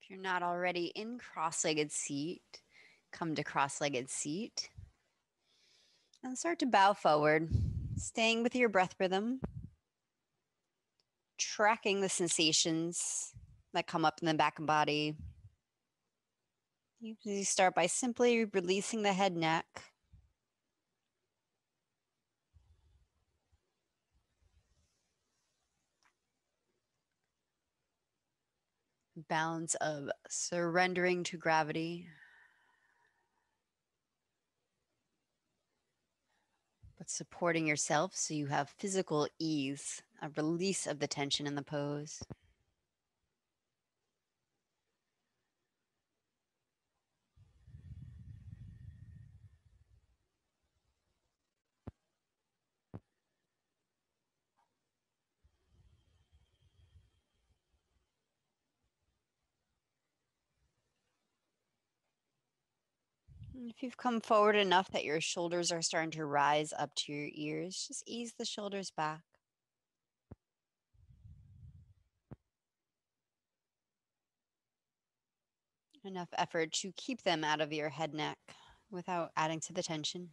If you're not already in cross-legged seat, come to cross-legged seat and start to bow forward, staying with your breath rhythm, tracking the sensations that come up in the back and body. You start by simply releasing the head, neck. Balance of surrendering to gravity, but supporting yourself so you have physical ease, a release of the tension in the pose. If you've come forward enough that your shoulders are starting to rise up to your ears, just ease the shoulders back. Enough effort to keep them out of your head, neck without adding to the tension.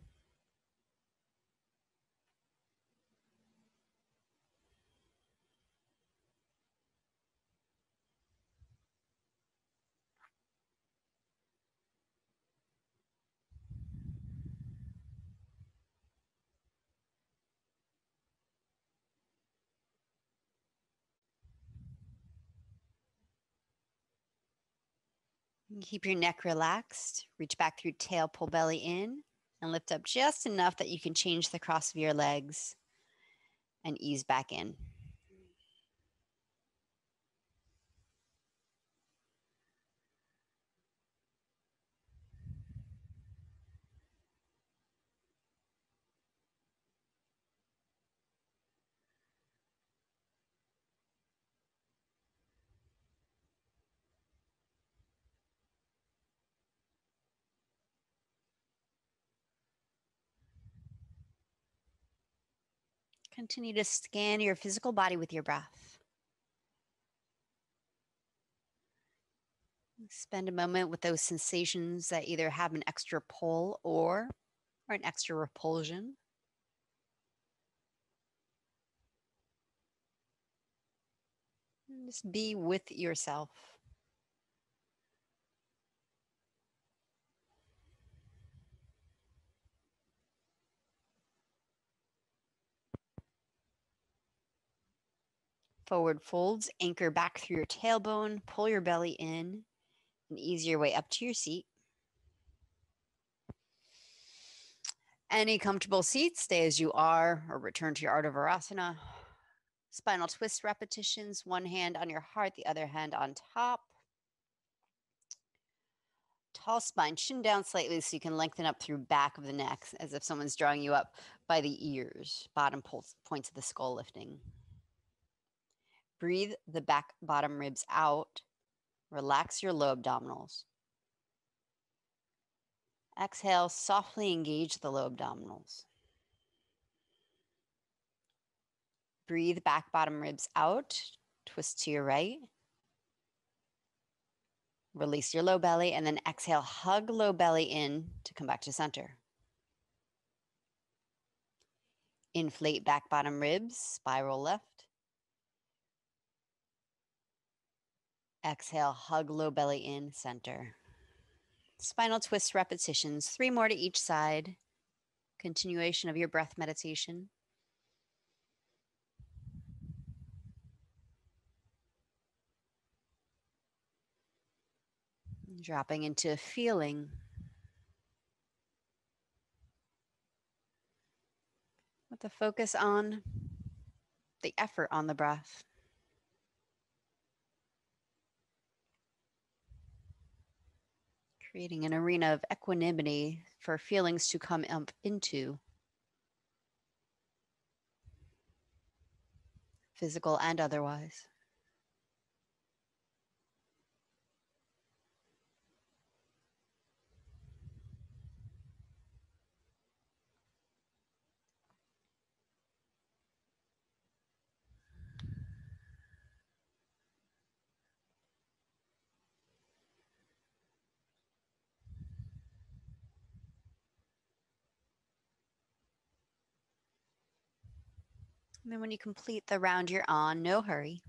Keep your neck relaxed. Reach back through tail, pull belly in, and lift up just enough that you can change the cross of your legs and ease back in. Continue to scan your physical body with your breath. Spend a moment with those sensations that either have an extra pull or an extra repulsion. And just be with yourself. Forward folds, anchor back through your tailbone, pull your belly in, and ease your way up to your seat. Any comfortable seat, stay as you are or return to your Ardha Virasana. Spinal twist repetitions, one hand on your heart, the other hand on top. Tall spine, chin down slightly so you can lengthen up through back of the neck as if someone's drawing you up by the ears, bottom points of the skull lifting. Breathe the back bottom ribs out. Relax your low abdominals. Exhale, softly engage the low abdominals. Breathe back bottom ribs out. Twist to your right. Release your low belly and then exhale, hug low belly in to come back to center. Inflate back bottom ribs, spiral left. Exhale, hug low belly in, center. Spinal twist repetitions, 3 more to each side. Continuation of your breath meditation. Dropping into feeling. With the focus on the effort on the breath. Creating an arena of equanimity for feelings to come up into. Physical and otherwise. And then when you complete the round you're on, no hurry.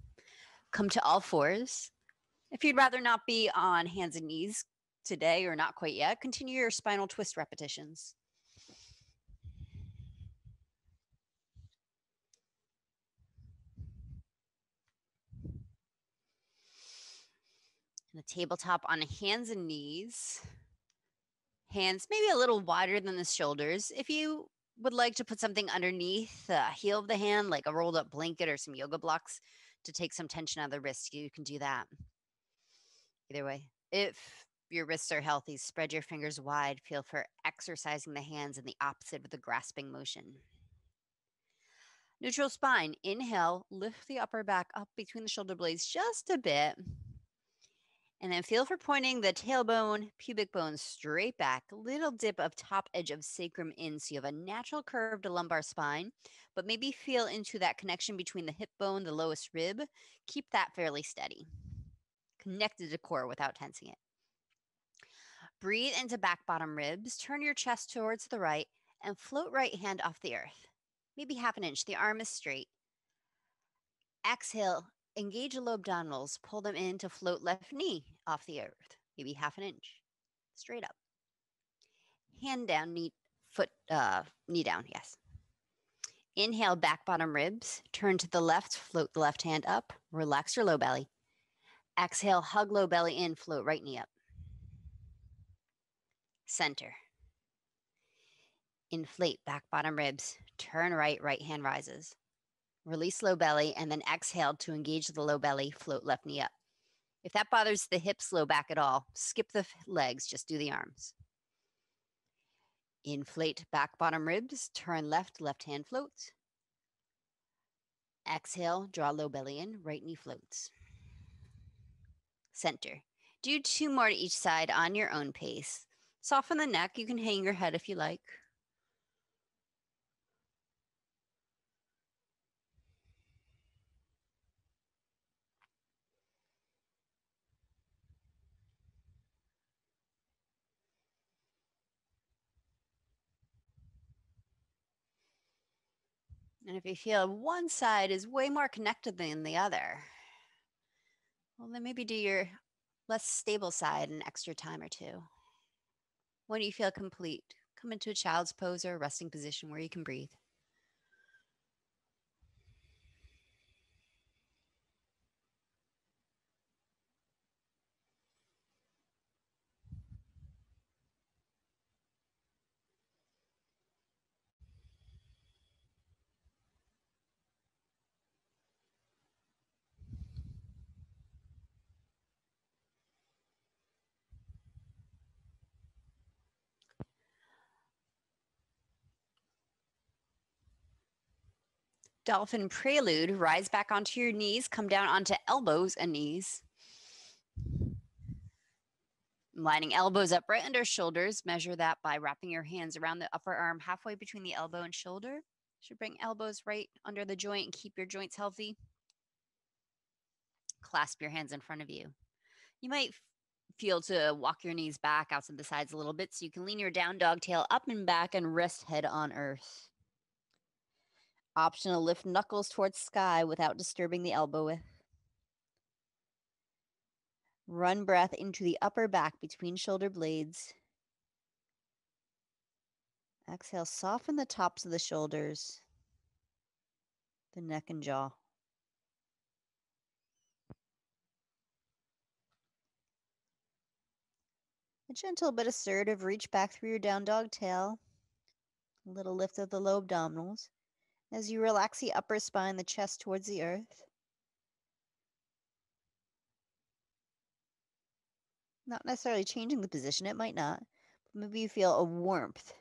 Come to all fours. If you'd rather not be on hands and knees today or not quite yet, continue your spinal twist repetitions. And a tabletop on hands and knees. Hands maybe a little wider than the shoulders. If you would like to put something underneath the heel of the hand, like a rolled up blanket or some yoga blocks to take some tension out of the wrist, you can do that. Either way, if your wrists are healthy, spread your fingers wide. Feel for exercising the hands in the opposite of the grasping motion. Neutral spine. Inhale, lift the upper back up between the shoulder blades just a bit. And then feel for pointing the tailbone, pubic bone straight back. Little dip of top edge of sacrum in so you have a natural curved lumbar spine, but maybe feel into that connection between the hip bone, the lowest rib. Keep that fairly steady. Connected to core without tensing it. Breathe into back bottom ribs. Turn your chest towards the right and float right hand off the earth. Maybe half an inch. The arm is straight. Exhale. Engage the low abdominals. Pull them in to float left knee off the earth. Maybe half an inch. Straight up. Hand down, knee down, yes. Inhale, back bottom ribs. Turn to the left, float the left hand up. Relax your low belly. Exhale, hug low belly in, float right knee up. Center. Inflate back bottom ribs. Turn right, right hand rises. Release low belly and then exhale to engage the low belly, float left knee up. If that bothers the hips, low back at all, skip the legs, just do the arms. Inflate back bottom ribs, turn left, left hand floats. Exhale, draw low belly in, right knee floats. Center. Do 2 more to each side on your own pace. Soften the neck. You can hang your head if you like. And if you feel one side is way more connected than the other, well, then maybe do your less stable side an extra time or two. When you feel complete, come into a child's pose or a resting position where you can breathe. Dolphin prelude, rise back onto your knees, come down onto elbows and knees. Lining elbows up right under shoulders. Measure that by wrapping your hands around the upper arm halfway between the elbow and shoulder. Should bring elbows right under the joint and keep your joints healthy. Clasp your hands in front of you. You might feel to walk your knees back out to the sides a little bit so you can lean your down dog tail up and back and rest head on earth. Optional, lift knuckles towards sky without disturbing the elbow width. Run breath into the upper back between shoulder blades. Exhale, soften the tops of the shoulders, the neck and jaw. A gentle but assertive reach back through your down dog tail. A little lift of the low abdominals. As you relax the upper spine, the chest towards the earth. Not necessarily changing the position, it might not. But maybe you feel a warmth.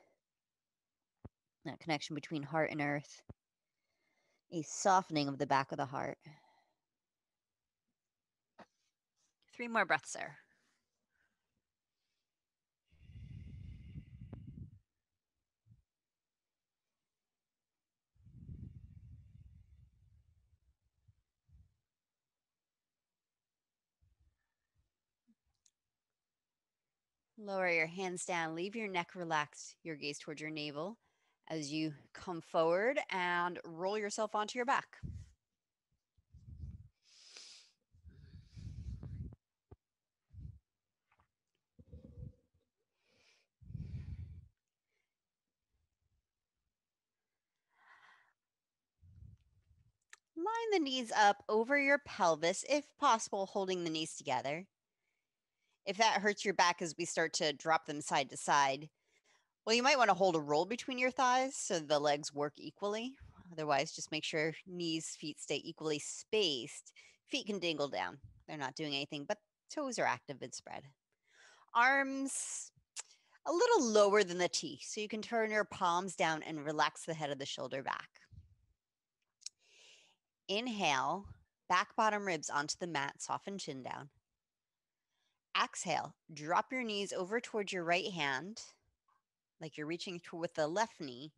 That connection between heart and earth. A softening of the back of the heart. 3 more breaths there. Lower your hands down. Leave your neck relaxed. Your gaze towards your navel. As you come forward and roll yourself onto your back. Line the knees up over your pelvis, if possible, holding the knees together. If that hurts your back as we start to drop them side to side, well, you might want to hold a roll between your thighs so the legs work equally. Otherwise, just make sure knees, feet stay equally spaced. Feet can dangle down. They're not doing anything, but toes are active and spread. Arms a little lower than the T, so you can turn your palms down and relax the head of the shoulder back. Inhale, back bottom ribs onto the mat, soften chin down. Exhale, drop your knees over towards your right hand, like you're reaching with the left knee.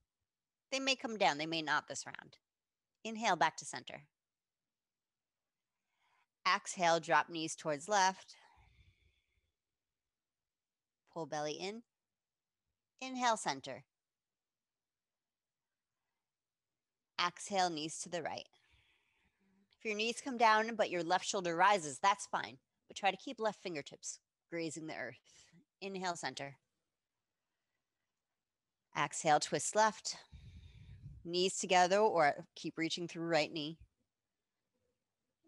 They may come down, they may not this round. Inhale, back to center. Exhale, drop knees towards left. Pull belly in. Inhale, center. Exhale, knees to the right. If your knees come down but your left shoulder rises, that's fine. But try to keep left fingertips grazing the earth. Inhale, center. Exhale, twist left. Knees together or keep reaching through right knee.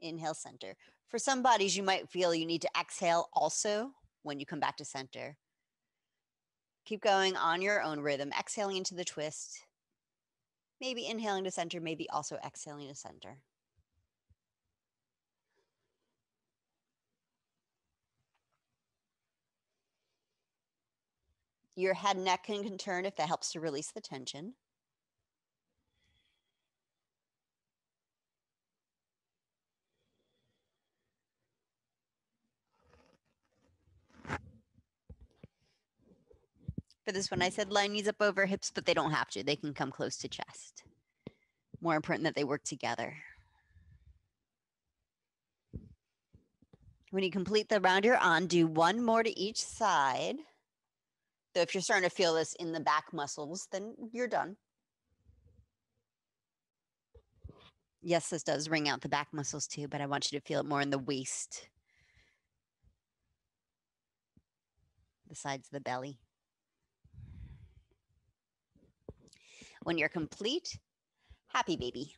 Inhale, center. For some bodies, you might feel you need to exhale also when you come back to center. Keep going on your own rhythm, exhaling into the twist. Maybe inhaling to center, maybe also exhaling to center. Your head and neck can turn if that helps to release the tension. For this one, I said line knees up over hips, but they don't have to. They can come close to chest. More important that they work together. When you complete the round you're on, do one more to each side. So if you're starting to feel this in the back muscles, then you're done. Yes, this does wring out the back muscles too, but I want you to feel it more in the waist, the sides of the belly. When you're complete, happy baby.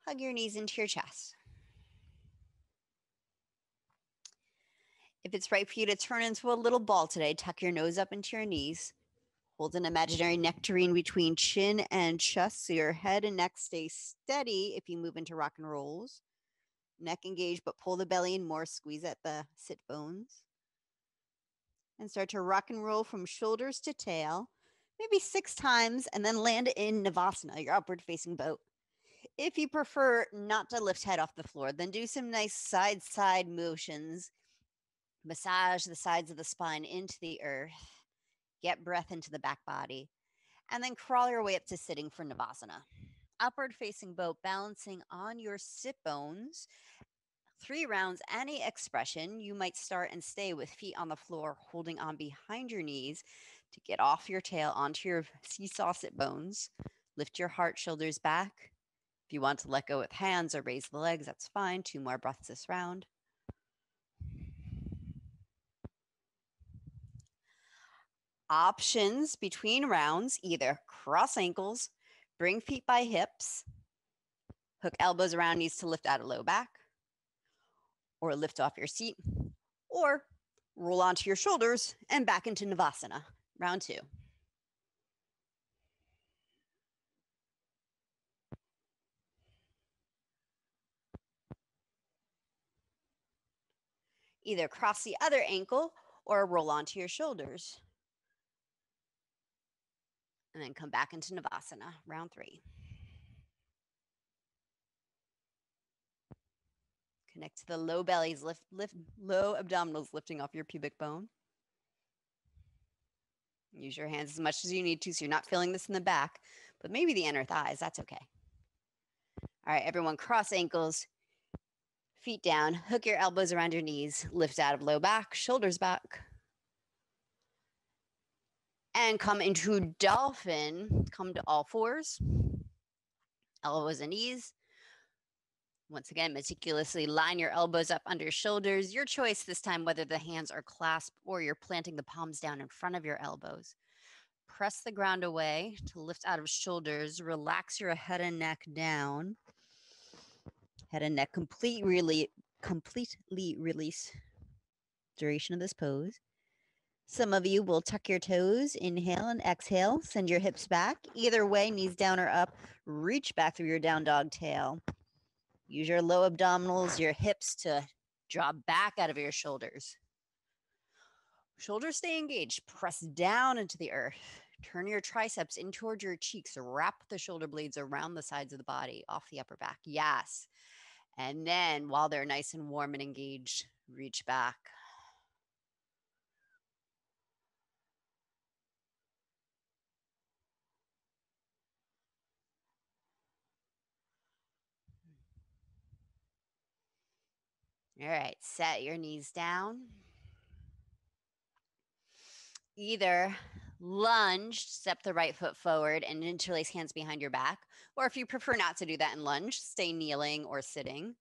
Hug your knees into your chest. If it's right for you to turn into a little ball today, tuck your nose up into your knees. Hold an imaginary nectarine between chin and chest so your head and neck stay steady if you move into rock and rolls. Neck engaged, but pull the belly in more, squeeze at the sit bones. And start to rock and roll from shoulders to tail, maybe 6 times, and then land in Navasana, your upward facing boat. If you prefer not to lift head off the floor, then do some nice side motions. Massage the sides of the spine into the earth. Get breath into the back body. And then crawl your way up to sitting for Navasana. Upward facing boat, balancing on your sit bones. 3 rounds, any expression. You might start and stay with feet on the floor, holding on behind your knees to get off your tail onto your seesaw sit bones. Lift your heart, shoulders back. If you want to let go with hands or raise the legs, that's fine. 2 more breaths this round. Options between rounds, either cross ankles, bring feet by hips, hook elbows around knees to lift out of low back, or lift off your seat, or roll onto your shoulders and back into Navasana, round 2. Either cross the other ankle or roll onto your shoulders. And then come back into Navasana, round 3. Connect to the low bellies, low abdominals, lifting off your pubic bone. Use your hands as much as you need to, so you're not feeling this in the back, but maybe the inner thighs, that's okay. All right, everyone, cross ankles, feet down, hook your elbows around your knees, lift out of low back, shoulders back. And come into dolphin, come to all fours, elbows and knees. Once again, meticulously line your elbows up under your shoulders. Your choice this time, whether the hands are clasped or you're planting the palms down in front of your elbows. Press the ground away to lift out of shoulders. Relax your head and neck down. Head and neck completely release. Duration of this pose. Some of you will tuck your toes, inhale and exhale, send your hips back. Either way, knees down or up, reach back through your down dog tail. Use your low abdominals, your hips to draw back out of your shoulders. Shoulders stay engaged, press down into the earth. Turn your triceps in towards your cheeks, wrap the shoulder blades around the sides of the body, off the upper back, yes. And then while they're nice and warm and engaged, reach back. All right, set your knees down. Either lunge, step the right foot forward and interlace hands behind your back, or if you prefer not to do that and lunge, stay kneeling or sitting.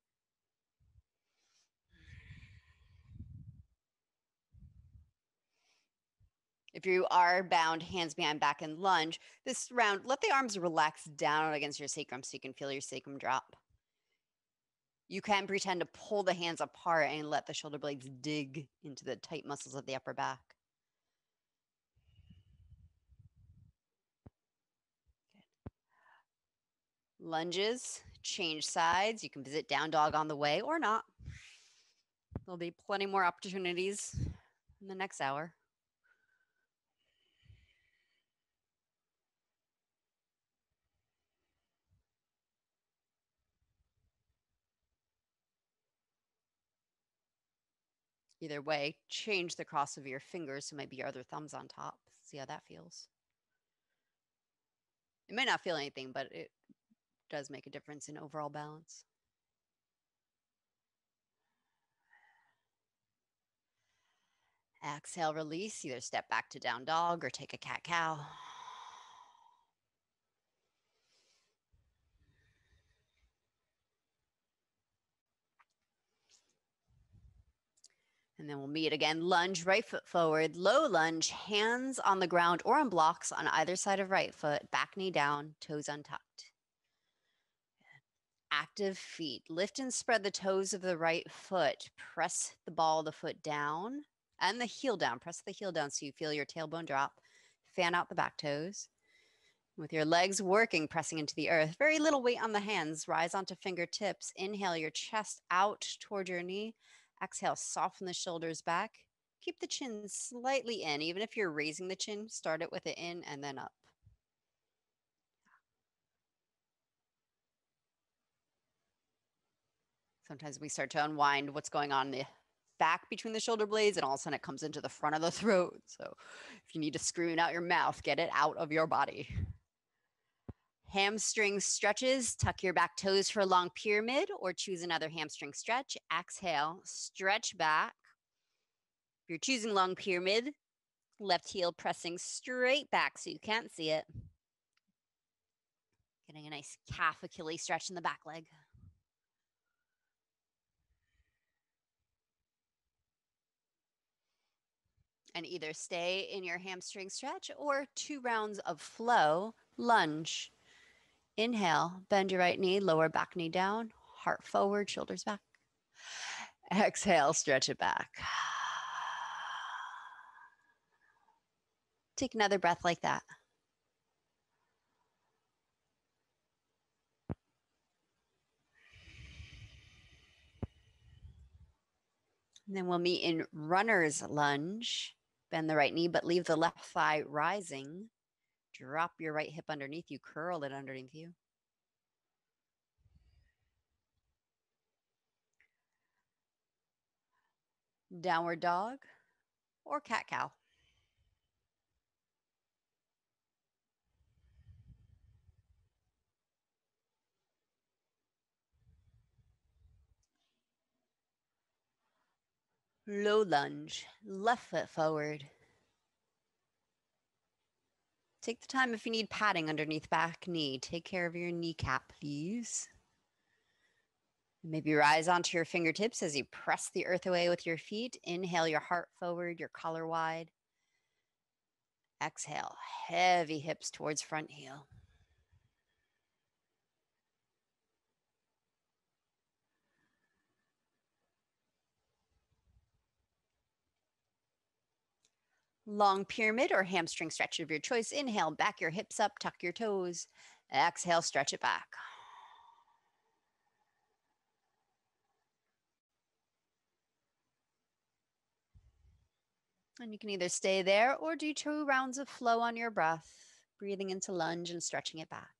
If you are bound, hands behind back and lunge, this round, let the arms relax down against your sacrum so you can feel your sacrum drop. You can pretend to pull the hands apart and let the shoulder blades dig into the tight muscles of the upper back. Good. Lunges, change sides. You can visit down dog on the way or not. There'll be plenty more opportunities in the next hour. Either way, change the cross of your fingers so maybe your other thumb's on top. See how that feels. It may not feel anything, but it does make a difference in overall balance. Exhale, release. Either step back to down dog or take a cat-cow. And then we'll meet again. Lunge, right foot forward, low lunge, hands on the ground or on blocks on either side of right foot, back knee down, toes untucked. Active feet. Lift and spread the toes of the right foot. Press the ball of the foot down and the heel down. Press the heel down so you feel your tailbone drop. Fan out the back toes. With your legs working, pressing into the earth. Very little weight on the hands. Rise onto fingertips. Inhale your chest out toward your knee. Exhale, soften the shoulders back. Keep the chin slightly in. Even if you're raising the chin, start it with it in and then up. Sometimes we start to unwind what's going on in the back between the shoulder blades, and all of a sudden it comes into the front of the throat. So if you need to scream out your mouth, get it out of your body. Hamstring stretches, tuck your back toes for a long pyramid or choose another hamstring stretch. Exhale, stretch back. If you're choosing long pyramid, left heel pressing straight back so you can't see it. Getting a nice calf Achilles stretch in the back leg. And either stay in your hamstring stretch or 2 rounds of flow, lunge. Inhale, bend your right knee, lower back knee down, heart forward, shoulders back. Exhale, stretch it back. Take another breath like that. And then we'll meet in runner's lunge. Bend the right knee, but leave the left thigh rising. Drop your right hip underneath you, curl it underneath you. downward dog, or cat-cow. Low lunge, left foot forward. Take the time if you need padding underneath back knee. Take care of your kneecap, please. Maybe rise onto your fingertips as you press the earth away with your feet. Inhale your heart forward, your collar wide. Exhale, heavy hips towards front heel. Long pyramid or hamstring stretch of your choice. Inhale, back your hips up, tuck your toes. Exhale, stretch it back. And you can either stay there or do 2 rounds of flow on your breath, breathing into lunge and stretching it back.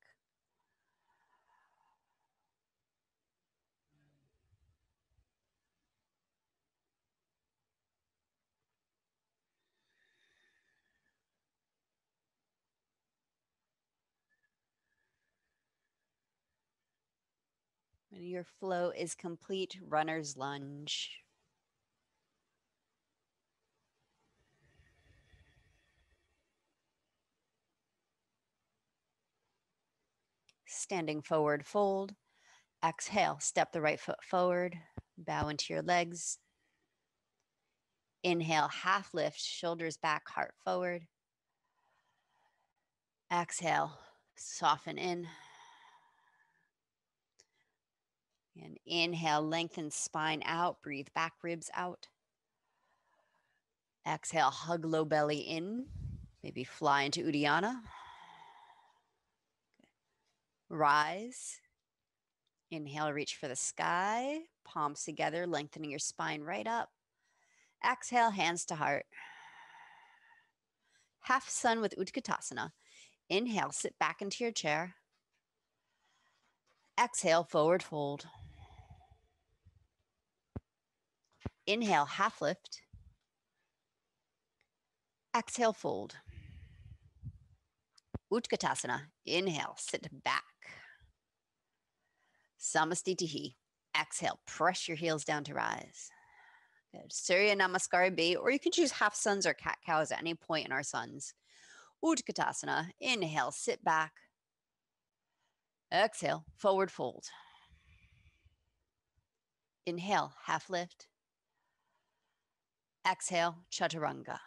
When your flow is complete, runner's lunge. Standing forward fold. Exhale, step the right foot forward, bow into your legs. Inhale, half lift, shoulders back, heart forward. Exhale, soften in. And inhale, lengthen spine out, breathe back, ribs out. Exhale, hug low belly in, maybe fly into Uddiyana. Rise. Inhale, reach for the sky, palms together, lengthening your spine right up. Exhale, hands to heart. Half sun with Utkatasana. Inhale, sit back into your chair. Exhale, forward fold. Inhale, half lift. Exhale, fold. Utkatasana. Inhale, sit back. Samastitihi. Exhale, press your heels down to rise. Good. Surya Namaskara B, or you can choose half suns or cat cows at any point in our suns. Utkatasana. Inhale, sit back. Exhale, forward fold. Inhale, half lift. Exhale, chaturanga.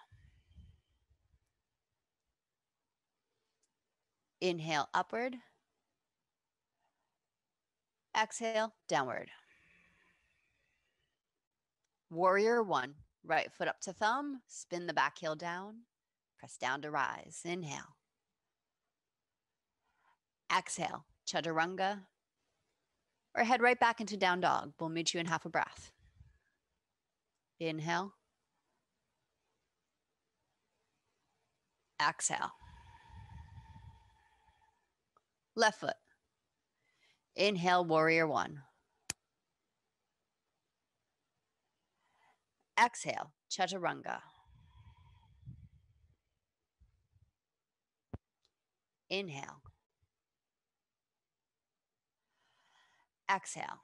Inhale, upward. Exhale, downward. Warrior one, right foot up to thumb, spin the back heel down, press down to rise. Inhale. Exhale, chaturanga, or head right back into down dog. We'll meet you in half a breath. Inhale. Exhale. Left foot. Inhale, warrior one. Exhale, chaturanga. Inhale. Exhale.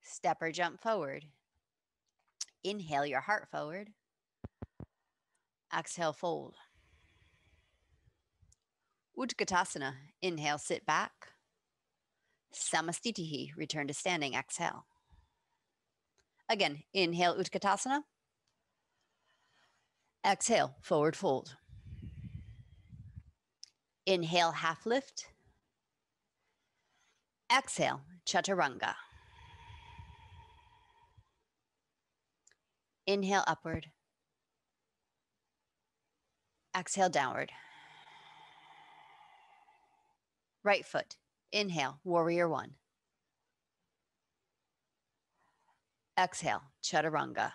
Step or jump forward. Inhale your heart forward. Exhale, fold. Utkatasana. Inhale, sit back. Samastitihi. Return to standing. Exhale. Again, inhale, Utkatasana. Exhale, forward fold. Inhale, half lift. Exhale, chaturanga. Inhale, upward. Exhale, downward. Right foot. Inhale, warrior one. Exhale, chaturanga.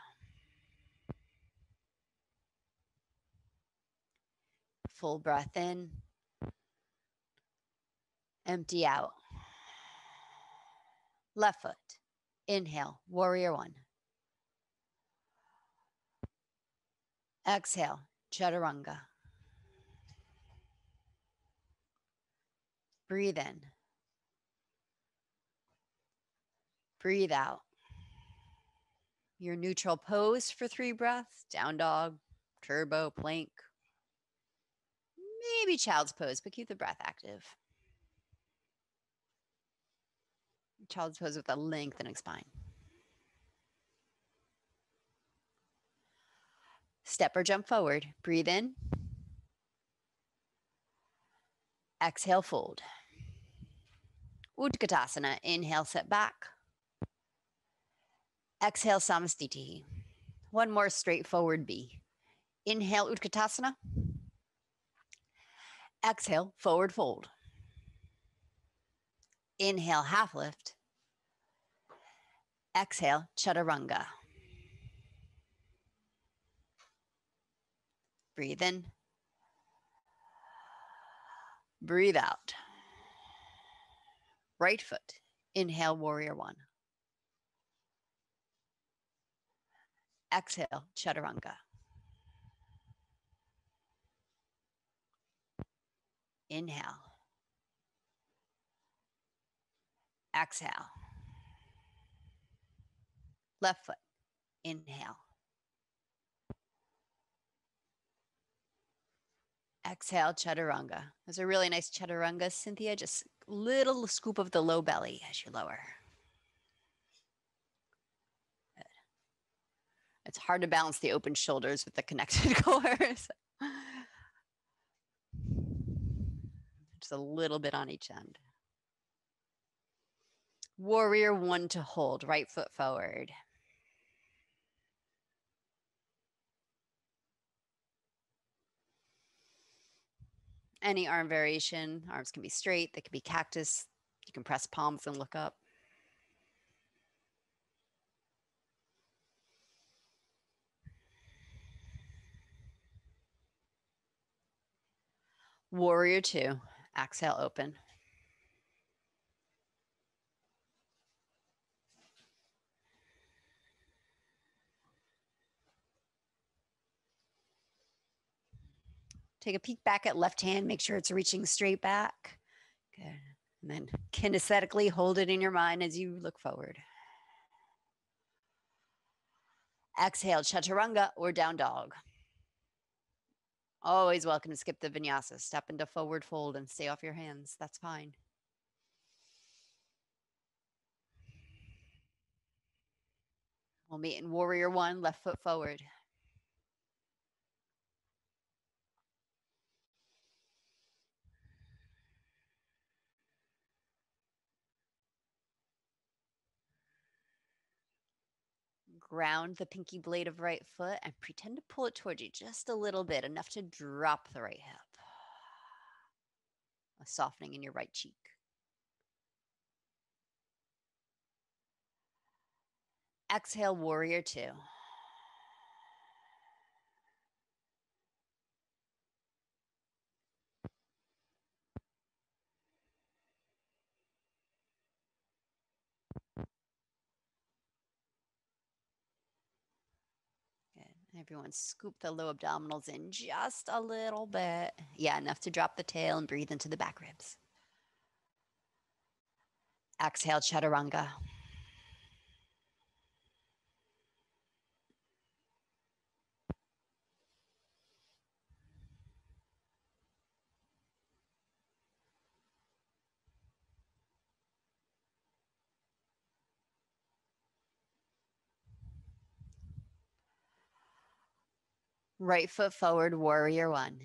Full breath in. Empty out. Left foot. Inhale, warrior one. Exhale, chaturanga. Breathe in. Breathe out. Your neutral pose for 3 breaths. Down dog, turbo, plank. Maybe child's pose, but keep the breath active. Child's pose with a lengthening spine. Step or jump forward. Breathe in. Exhale, fold. Utkatasana. Inhale, set back. Exhale, Samastiti. One more straightforward B. Inhale, Utkatasana. Exhale, forward fold. Inhale, half lift. Exhale, chaturanga. Breathe in. Breathe out. Right foot. Inhale, warrior one. Exhale, chaturanga. Inhale. Exhale. Left foot. Inhale. Exhale, chaturanga. There's a really nice chaturanga, Cynthia. Just little scoop of the low belly as you lower. Good. It's hard to balance the open shoulders with the connected cores. Just a little bit on each end. Warrior one to hold, right foot forward. Any arm variation. Arms can be straight, they can be cactus. You can press palms and look up. Warrior two, exhale, open. Take a peek back at left hand, make sure it's reaching straight back. Good. And then kinesthetically hold it in your mind as you look forward. Exhale, chaturanga or down dog. Always welcome to skip the vinyasa. Step into forward fold and stay off your hands. That's fine. We'll meet in warrior one, left foot forward. Ground the pinky blade of right foot and pretend to pull it towards you just a little bit, enough to drop the right hip. A softening in your right cheek. Exhale, warrior two. Everyone scoop the low abdominals in just a little bit. Yeah, enough to drop the tail and breathe into the back ribs. Exhale, chaturanga. Right foot forward, warrior one.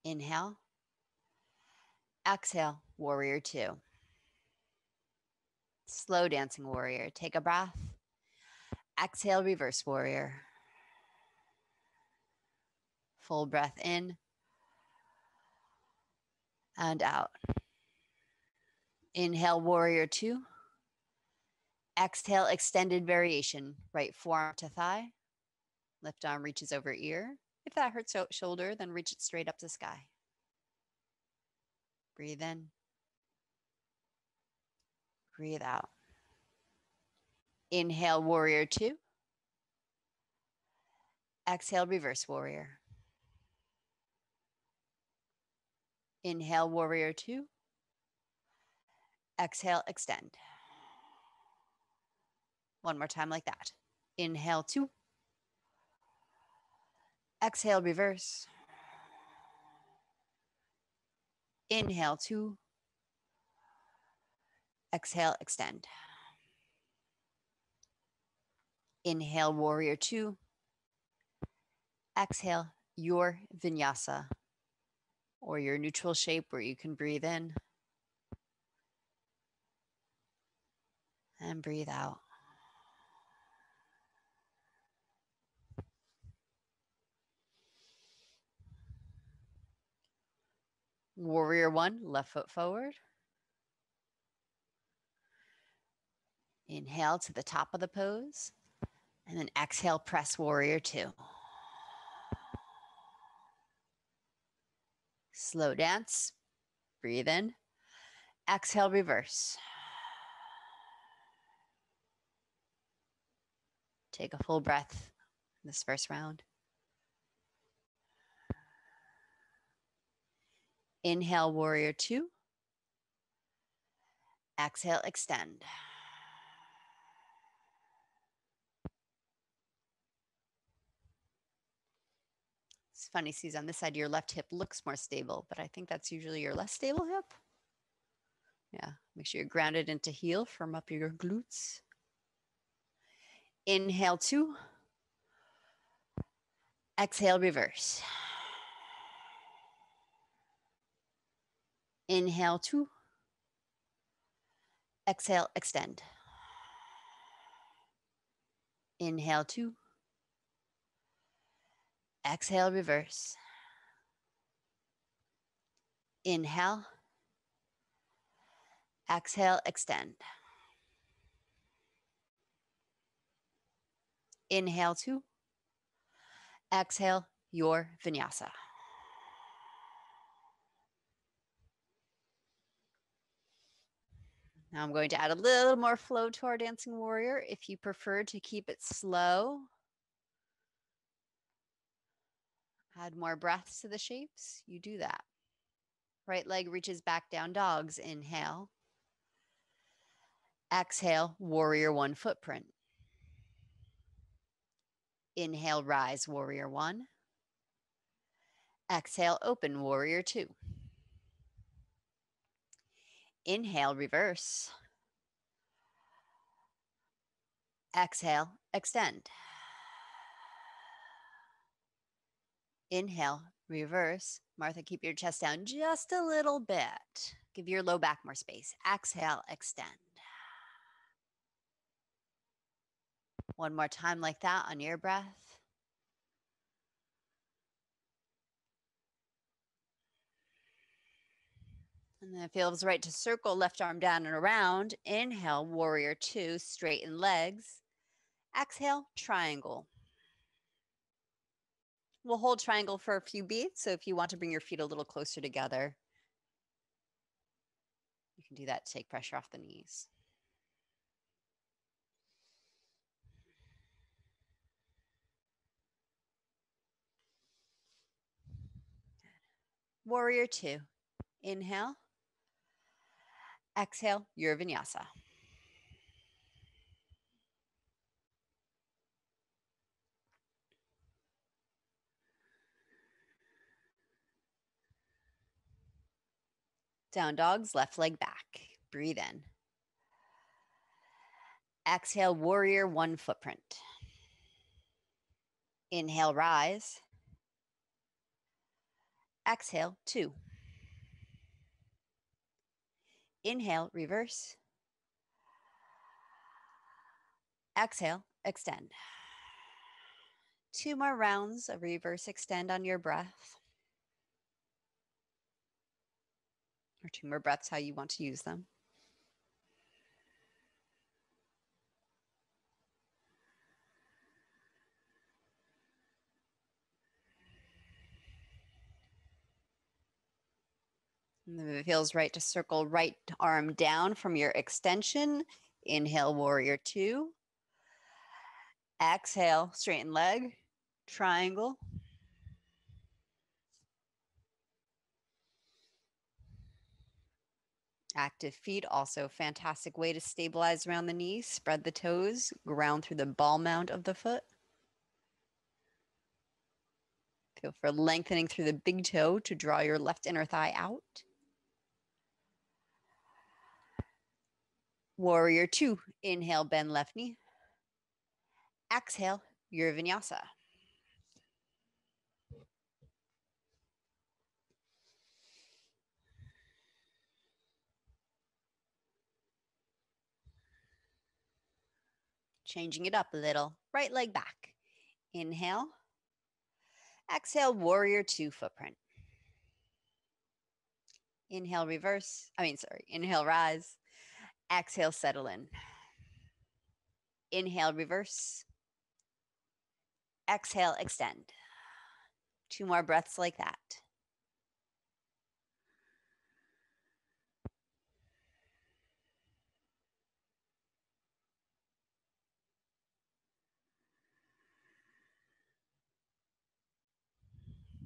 Inhale. Exhale, warrior two. Slow dancing warrior. Take a breath. Exhale, reverse warrior. Full breath in and out. Inhale, warrior two. Exhale, extended variation. Right forearm to thigh. Left arm reaches over ear. If that hurts shoulder, then reach it straight up to sky. Breathe in. Breathe out. Inhale, warrior two. Exhale, reverse warrior. Inhale, warrior two. Exhale, extend. One more time like that. Inhale, two. Exhale, reverse. Inhale, two. Exhale, extend. Inhale, warrior two. Exhale, your vinyasa, or your neutral shape where you can breathe in and breathe out. Warrior one, left foot forward. Inhale to the top of the pose, and then exhale, press warrior two. Slow dance, breathe in, exhale, reverse. Take a full breath in this first round. Inhale, warrior two. Exhale, extend. It's funny, see, on this side, your left hip looks more stable, but I think that's usually your less stable hip. Yeah, make sure you're grounded into heel, firm up your glutes. Inhale, two. Exhale, reverse. Inhale, two. Exhale, extend. Inhale, two. Exhale, reverse. Inhale. Exhale, extend. Inhale, two. Exhale, your vinyasa. Now I'm going to add a little more flow to our dancing warrior. If you prefer to keep it slow, add more breaths to the shapes, you do that. Right leg reaches back, down dogs. Inhale. Exhale, warrior one footprint. Inhale, rise, warrior one. Exhale, open, warrior two. Inhale, reverse. Exhale, extend. Inhale, reverse. Martha, keep your chest down just a little bit. Give your low back more space. Exhale, extend. One more time like that on your breath. And then it feels right to circle left arm down and around. Inhale, warrior two, straighten legs. Exhale, triangle. We'll hold triangle for a few beats. So if you want to bring your feet a little closer together, you can do that to take pressure off the knees. Warrior two. Inhale. Exhale, your vinyasa. Down dogs, left leg back. Breathe in. Exhale, warrior one footprint. Inhale, rise. Exhale, two. Inhale, reverse. Exhale, extend. Two more rounds of reverse extend on your breath. Or two more breaths, how you want to use them. And if it feels right to circle right arm down from your extension. Inhale, warrior two. Exhale, straighten leg, triangle. Active feet, also fantastic way to stabilize around the knees. Spread the toes, ground through the ball mount of the foot. Feel for lengthening through the big toe to draw your left inner thigh out. Warrior two, inhale, bend left knee. Exhale, your vinyasa. Changing it up a little. Right leg back. Inhale. Exhale, warrior two footprint. Inhale, inhale, rise. Exhale, settle in. Inhale, reverse. Exhale, extend. 2 more breaths like that.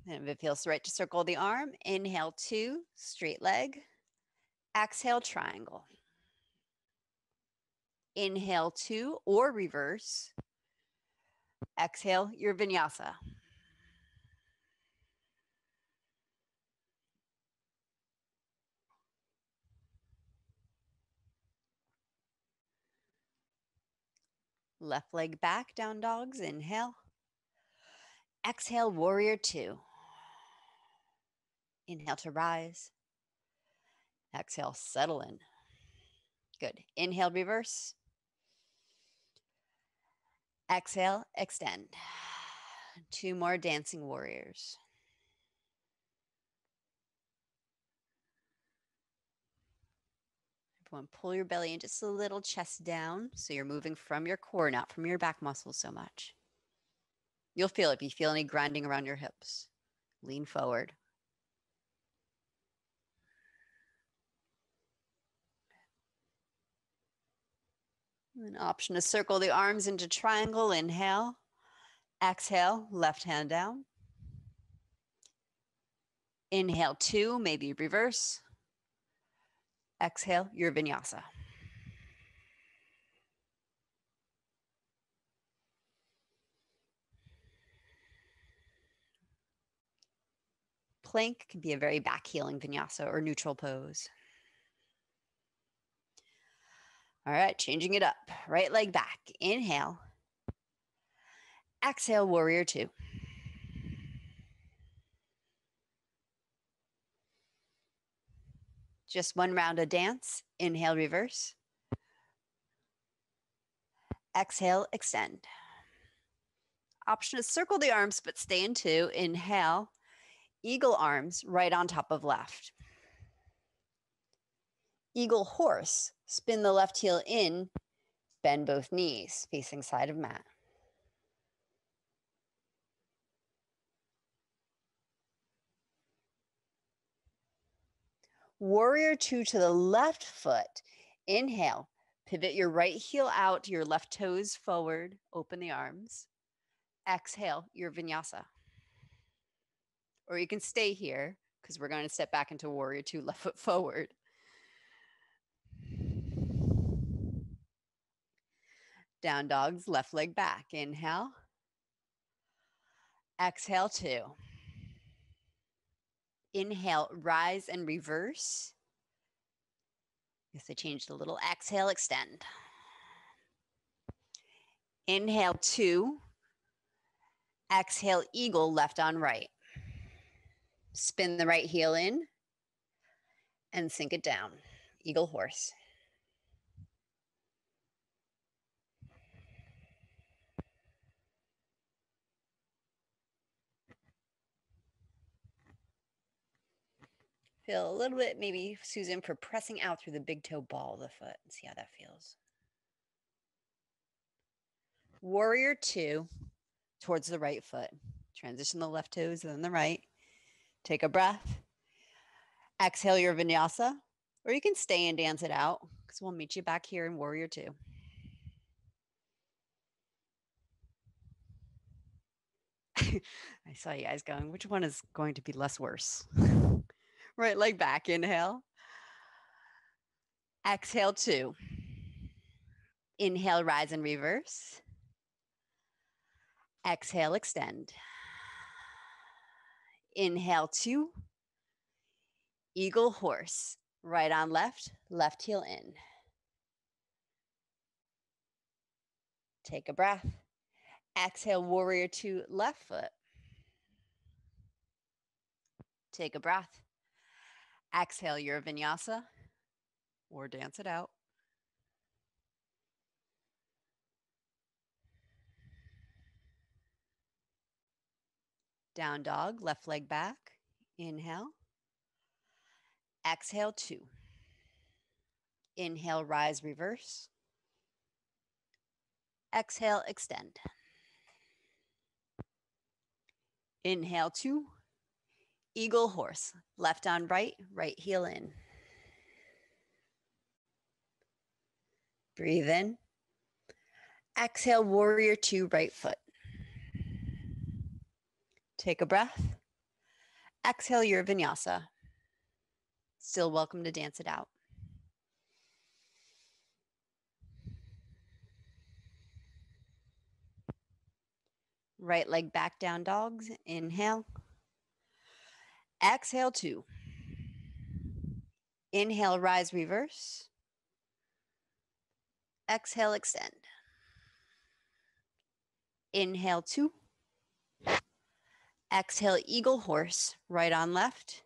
And if it feels right to circle the arm, inhale, two, straight leg. Exhale, triangle. Inhale, two, or reverse. Exhale, your vinyasa. Left leg back, down dogs, inhale. Exhale, warrior two. Inhale to rise. Exhale, settle in. Good. Inhale, reverse. Exhale, extend. 2 more dancing warriors. Everyone, pull your belly in just a little, chest down. So you're moving from your core, not from your back muscles so much. You'll feel it if you feel any grinding around your hips. Lean forward. An option to circle the arms into triangle. Inhale. Exhale, left hand down. Inhale, two, maybe reverse. Exhale, your vinyasa. Plank can be a very back healing vinyasa or neutral pose. All right, changing it up. Right leg back. Inhale. Exhale, warrior two. Just one round of dance. Inhale, reverse. Exhale, extend. Option is circle the arms, but stay in two. Inhale, eagle arms right on top of left. Eagle horse, spin the left heel in, bend both knees, facing side of mat. Warrior two to the left foot. Inhale, pivot your right heel out, your left toes forward, open the arms. Exhale, your vinyasa. Or you can stay here because we're going to step back into warrior two, left foot forward. Down dogs, left leg back. Inhale. Exhale, two. Inhale, rise and reverse. Guess I changed a little. Exhale, extend. Inhale, two. Exhale, eagle, left on right. Spin the right heel in and sink it down. Eagle horse. Feel a little bit, maybe, Susan, for pressing out through the big toe ball of the foot and see how that feels. Warrior two towards the right foot. Transition the left toes and then the right. Take a breath. Exhale your vinyasa, or you can stay and dance it out because we'll meet you back here in warrior two. I saw you guys going, which one is going to be less worse? Right leg back, inhale. Exhale two. Inhale, rise and reverse. Exhale, extend. Inhale two. Eagle horse, right on left, left heel in. Take a breath. Exhale, warrior two, left foot. Take a breath. Exhale your vinyasa or dance it out. Down dog, left leg back. Inhale. Exhale two. Inhale, rise, reverse. Exhale, extend. Inhale two. Eagle horse, left on right, right heel in. Breathe in. Exhale, warrior two, right foot. Take a breath. Exhale your vinyasa. Still welcome to dance it out. Right leg back, down dogs. Inhale. Exhale two. Inhale, rise, reverse. Exhale, extend. Inhale two. Exhale, eagle horse, right on left.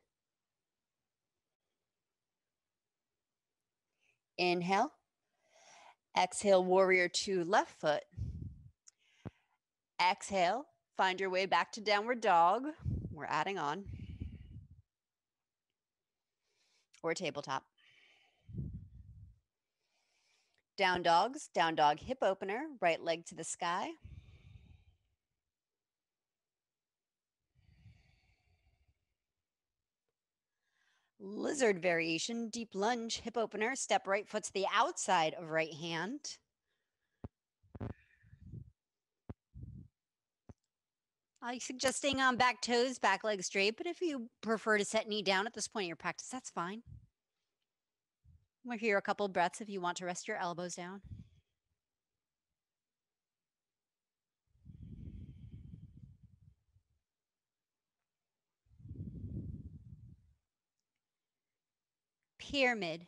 Inhale. Exhale, warrior two, left foot. Exhale, find your way back to downward dog. We're adding on. Or tabletop. Down dogs, down dog hip opener, right leg to the sky. Lizard variation, deep lunge, hip opener, step right foot to the outside of right hand. I suggest staying on back toes, back leg straight, but if you prefer to set knee down at this point in your practice, that's fine. We're here a couple of breaths if you want to rest your elbows down. Pyramid.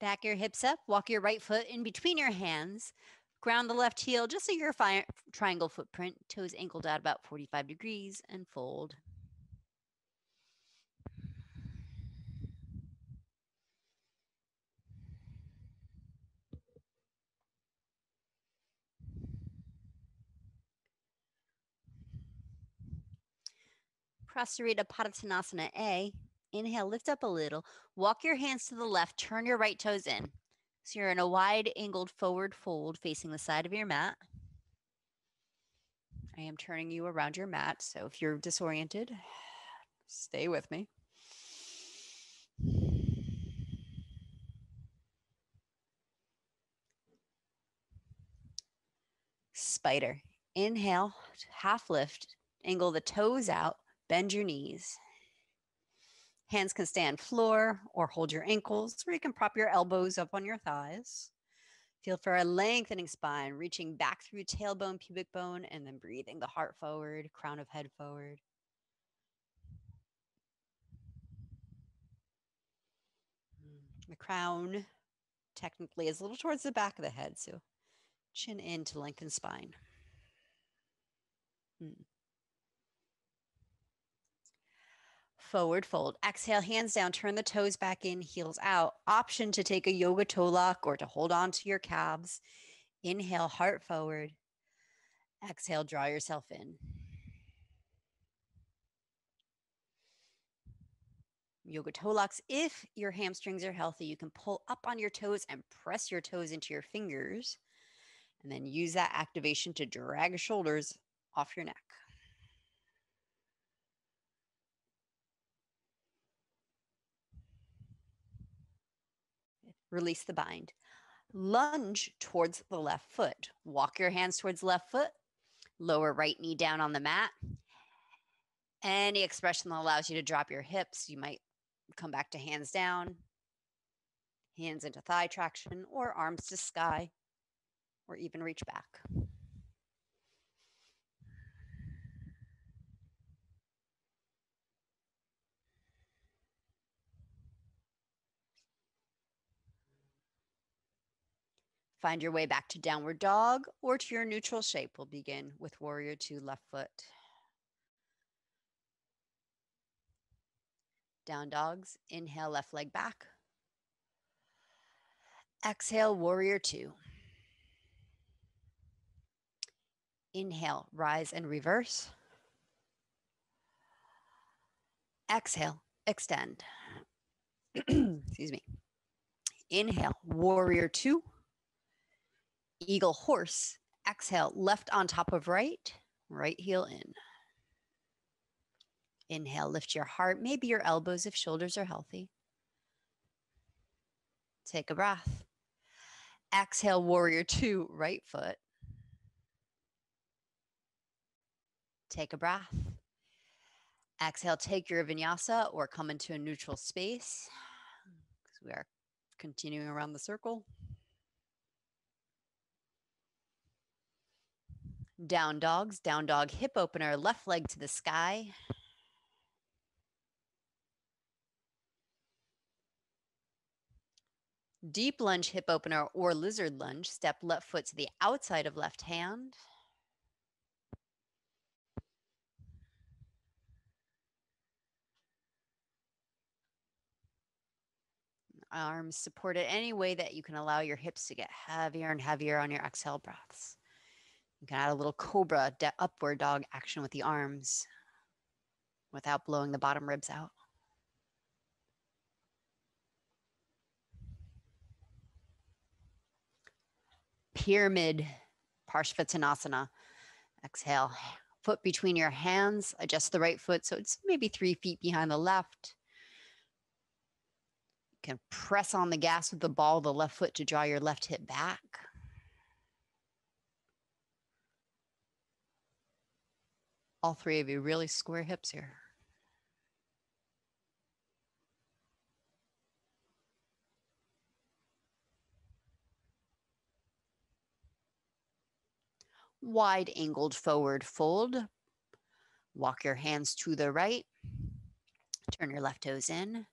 Back your hips up, walk your right foot in between your hands. Ground the left heel just so your triangle footprint, toes angled out about 45 degrees, and fold. Prasarita Padottanasana A. Inhale, lift up a little. Walk your hands to the left, turn your right toes in. So you're in a wide angled forward fold facing the side of your mat. I am turning you around your mat, so if you're disoriented, stay with me. Spider. Inhale, half lift, angle the toes out, bend your knees. Hands can stay on floor or hold your ankles, or you can prop your elbows up on your thighs. Feel for a lengthening spine, reaching back through tailbone, pubic bone, and then breathing the heart forward, crown of head forward. The crown technically is a little towards the back of the head, so chin in to lengthen spine. Forward fold. Exhale, hands down, turn the toes back in, heels out. Option to take a yoga toe lock or to hold on to your calves. Inhale, heart forward. Exhale, draw yourself in. Yoga toe locks. If your hamstrings are healthy, you can pull up on your toes and press your toes into your fingers, and then use that activation to drag shoulders off your neck. Release the bind. Lunge towards the left foot. Walk your hands towards left foot. Lower right knee down on the mat. Any expression that allows you to drop your hips, you might come back to hands down, hands into thigh traction, or arms to sky, or even reach back. Find your way back to downward dog or to your neutral shape. We'll begin with warrior two, left foot. Down dogs, inhale, left leg back. Exhale, warrior two. Inhale, rise and reverse. Exhale, extend. Excuse me. Inhale, warrior two. Eagle horse. Exhale, left on top of right, right heel in. Inhale, lift your heart, maybe your elbows if shoulders are healthy. Take a breath. Exhale, warrior two, right foot. Take a breath. Exhale, take your vinyasa or come into a neutral space because we are continuing around the circle. Down dogs, down dog, hip opener, left leg to the sky. Deep lunge, hip opener, or lizard lunge. Step left foot to the outside of left hand. Arms supported any way that you can allow your hips to get heavier and heavier on your exhale breaths. You can add a little cobra, upward dog action with the arms without blowing the bottom ribs out. Pyramid, Parshvattanasana. Exhale, foot between your hands, adjust the right foot so it's maybe 3 feet behind the left. You can press on the gas with the ball of the left foot to draw your left hip back. All three of you really square hips here. Wide angled forward fold. Walk your hands to the right. Turn your left toes in.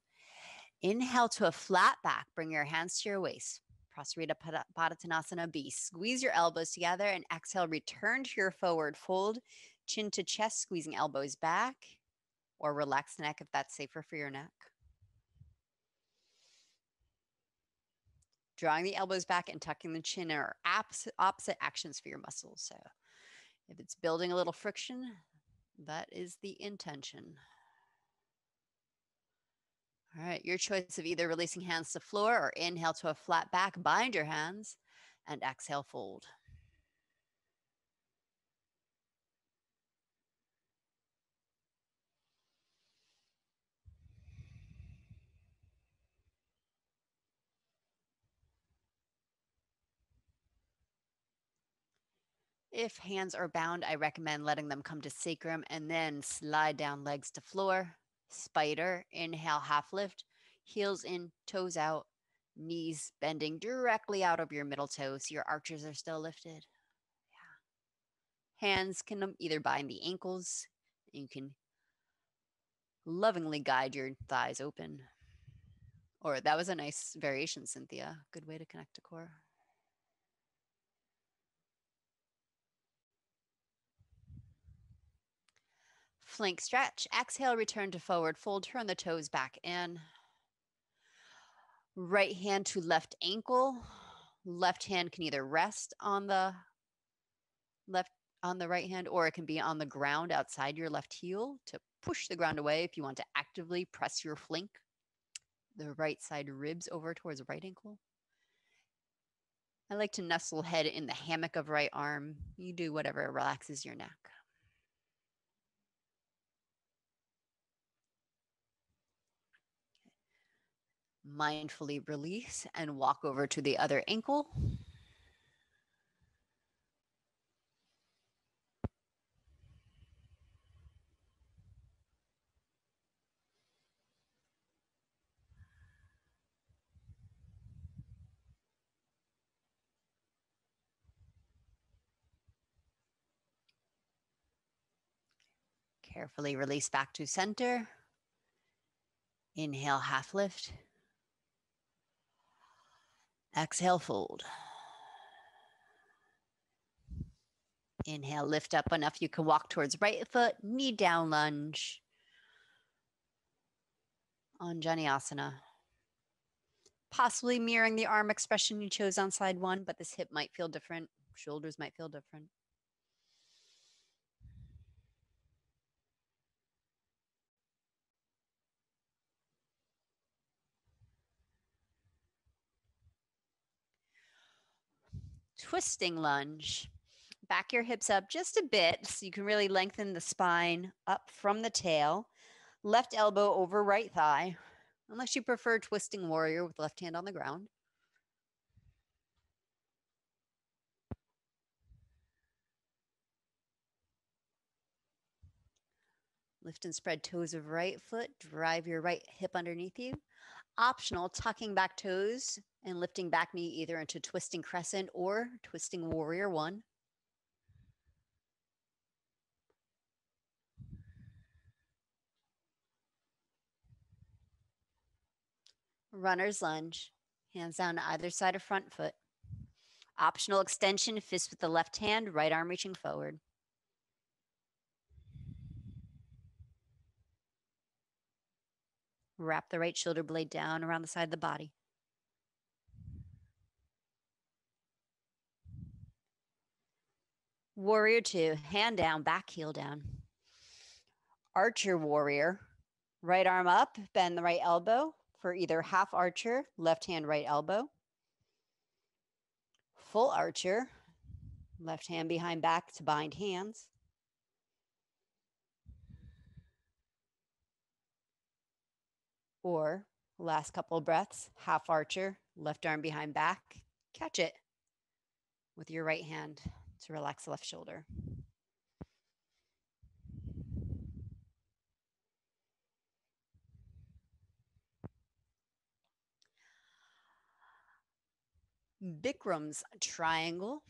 Inhale to a flat back. Bring your hands to your waist. Prasarita Padottanasana B. Squeeze your elbows together and exhale. Return to your forward fold. Chin to chest, squeezing elbows back, or relax the neck if that's safer for your neck. Drawing the elbows back and tucking the chin are opposite actions for your muscles. So if it's building a little friction, that is the intention. All right, your choice of either releasing hands to floor or inhale to a flat back, bind your hands, and exhale, fold. If hands are bound, I recommend letting them come to sacrum and then slide down legs to floor. Spider, inhale, half lift, heels in, toes out, knees bending directly out of your middle toes. So your arches are still lifted. Yeah. Hands can either bind the ankles. You can lovingly guide your thighs open. Or that was a nice variation, Cynthia. Good way to connect to core. Flank stretch. Exhale, return to forward fold. Turn the toes back in. Right hand to left ankle. Left hand can either rest on the right hand, or it can be on the ground outside your left heel to push the ground away if you want to actively press your flank, the right side ribs over towards the right ankle. I like to nestle head in the hammock of right arm. You do whatever relaxes your neck. Mindfully release and walk over to the other ankle. Carefully release back to center. Inhale, half lift. Exhale, fold. Inhale, lift up enough you can walk towards right foot, knee down lunge. Anjaneyasana. Possibly mirroring the arm expression you chose on side one, but this hip might feel different. Shoulders might feel different. Twisting lunge. Back your hips up just a bit so you can really lengthen the spine up from the tail. Left elbow over right thigh, unless you prefer twisting warrior with left hand on the ground. Lift and spread toes of right foot. Drive your right hip underneath you. Optional, tucking back toes and lifting back knee either into twisting crescent or twisting warrior one. Runner's lunge. Hands down to either side of front foot. Optional extension, fist with the left hand, right arm reaching forward. Wrap the right shoulder blade down around the side of the body. Warrior two, hand down, back heel down. Archer warrior, right arm up, bend the right elbow for either half archer, left hand, right elbow. Full archer, left hand behind back to bind hands. Or last couple of breaths, half archer, left arm behind back, catch it with your right hand to relax the left shoulder. Bikram's triangle.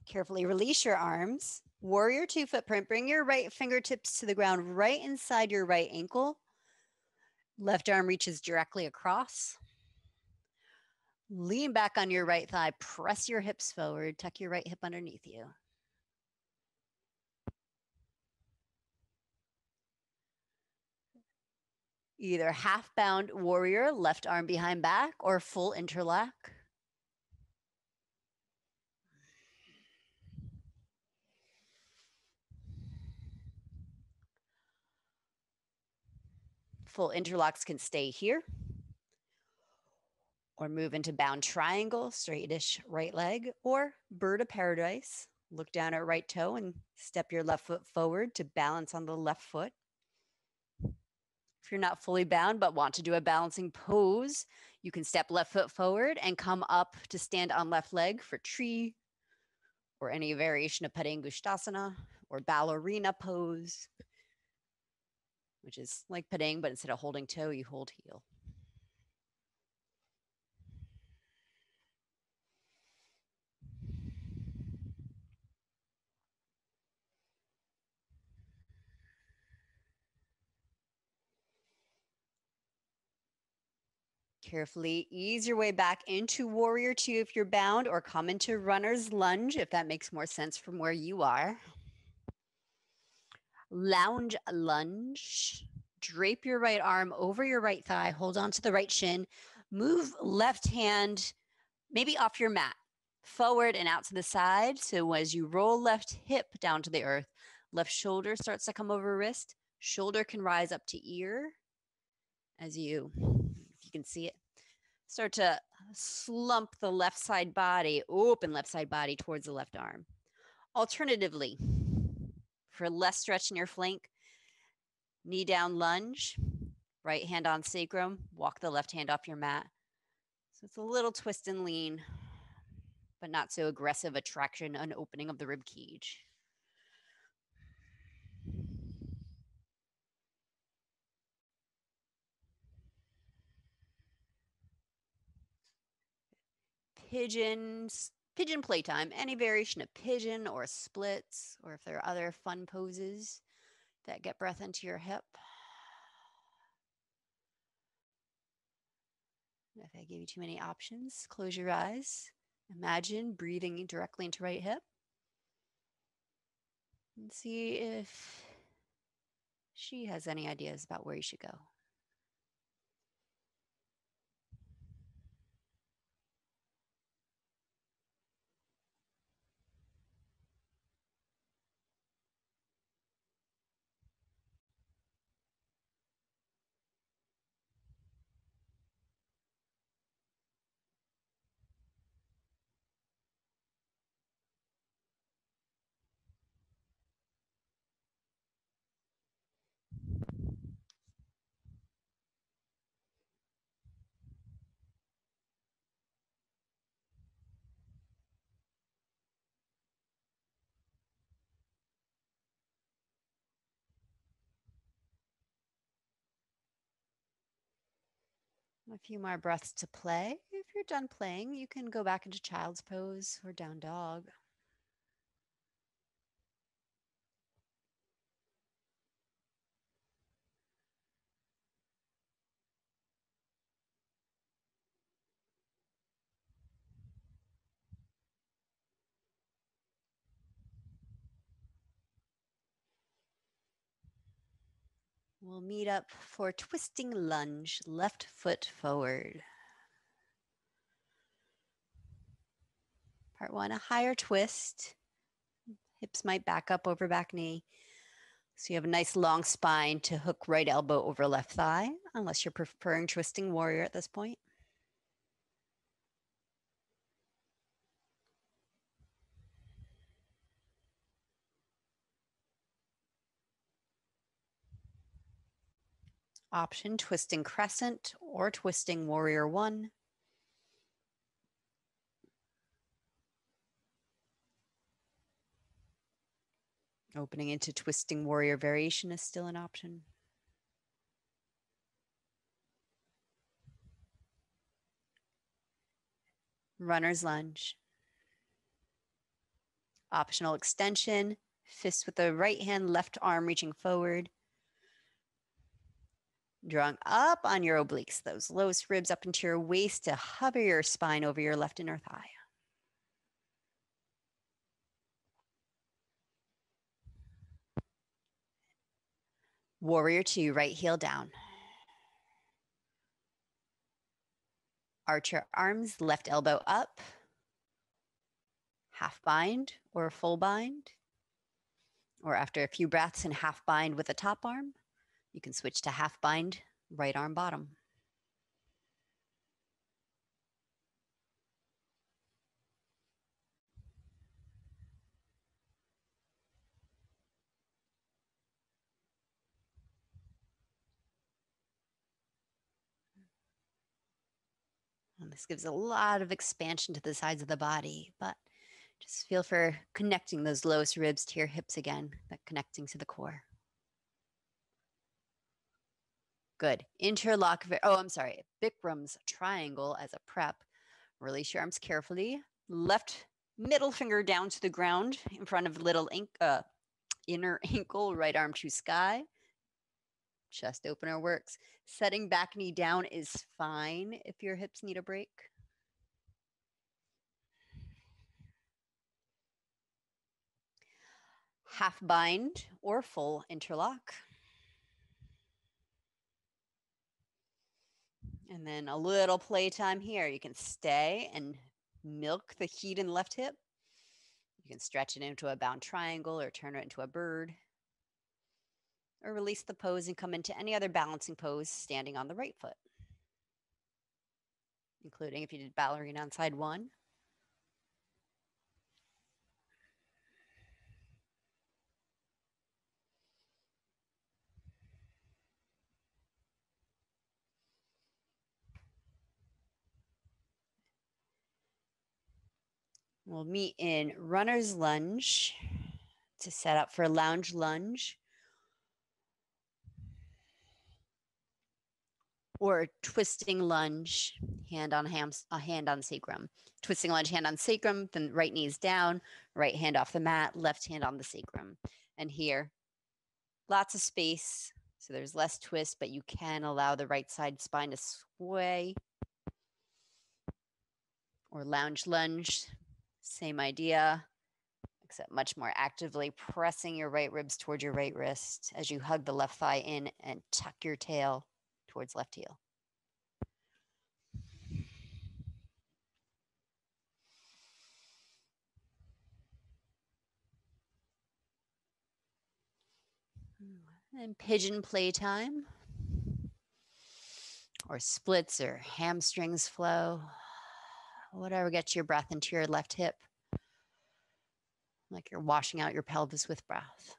Carefully release your arms. Warrior two footprint. Bring your right fingertips to the ground right inside your right ankle. Left arm reaches directly across. Lean back on your right thigh. Press your hips forward. Tuck your right hip underneath you. Either half bound warrior, left arm behind back, or full interlock. Full interlocks can stay here or move into bound triangle, straightish right leg, or bird of paradise. Look down at right toe and step your left foot forward to balance on the left foot. If you're not fully bound but want to do a balancing pose, you can step left foot forward and come up to stand on left leg for tree or any variation of Padangusthasana or ballerina pose, which is like Padang, but instead of holding toe, you hold heel. Carefully ease your way back into warrior two if you're bound, or come into runner's lunge if that makes more sense from where you are. Lounge lunge. Drape your right arm over your right thigh. Hold on to the right shin. Move left hand maybe off your mat, forward and out to the side. So as you roll left hip down to the earth, left shoulder starts to come over wrist. Shoulder can rise up to ear as you, if you can see it, start to slump the left side body, open left side body towards the left arm. Alternatively, for less stretch in your flank, knee down lunge, Right hand on sacrum, walk the left hand off your mat. So it's a little twist and lean, but not so aggressive attraction and opening of the rib cage. Pigeon playtime, any variation of pigeon or splits, or if there are other fun poses that get breath into your hip. If I gave you too many options, close your eyes. Imagine breathing directly into right hip. And see if she has any ideas about where you should go. A few more breaths to play. If you're done playing, you can go back into child's pose or down dog. We'll meet up for twisting lunge, left foot forward. Part one, a higher twist. Hips might back up over back knee. So you have a nice long spine to hook right elbow over left thigh, unless you're preferring twisting warrior at this point. Option, twisting crescent or twisting warrior one. Opening into twisting warrior variation is still an option. Runner's lunge. Optional extension, fist with the right hand, left arm reaching forward. Drawing up on your obliques, those lowest ribs up into your waist to hover your spine over your left inner thigh. Warrior two, right heel down. Arch your arms, left elbow up. Half bind or full bind. Or after a few breaths and half bind with the top arm, you can switch to half bind, right arm bottom. And this gives a lot of expansion to the sides of the body, but just feel for connecting those lowest ribs to your hips again, but connecting to the core. Good. Interlock. Bikram's triangle as a prep. Release your arms carefully. Left middle finger down to the ground in front of little inner ankle, right arm to sky. Chest opener works. Setting back knee down is fine if your hips need a break. Half bind or full interlock. And then a little playtime here. You can stay and milk the heat in the left hip. You can stretch it into a bound triangle or turn it into a bird. Or release the pose and come into any other balancing pose standing on the right foot, including if you did ballerina on side one. We'll meet in runner's lunge to set up for lounge lunge or twisting lunge, hand on sacrum. Twisting lunge, hand on sacrum, then right knee's down, right hand off the mat, left hand on the sacrum. And here, lots of space, so there's less twist, but you can allow the right side spine to sway. Or lounge lunge, same idea, except much more actively pressing your right ribs towards your right wrist as you hug the left thigh in and tuck your tail towards left heel. And pigeon playtime, or splits or hamstrings flow, whatever gets your breath into your left hip, like you're washing out your pelvis with breath.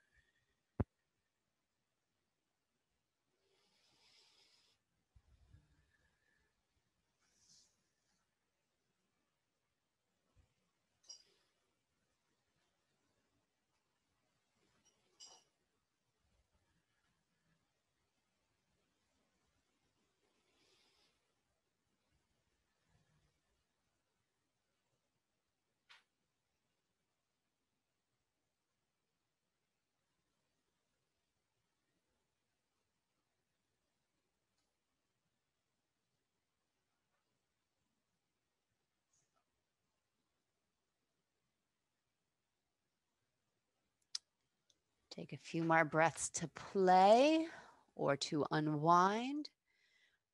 Take a few more breaths to play or to unwind.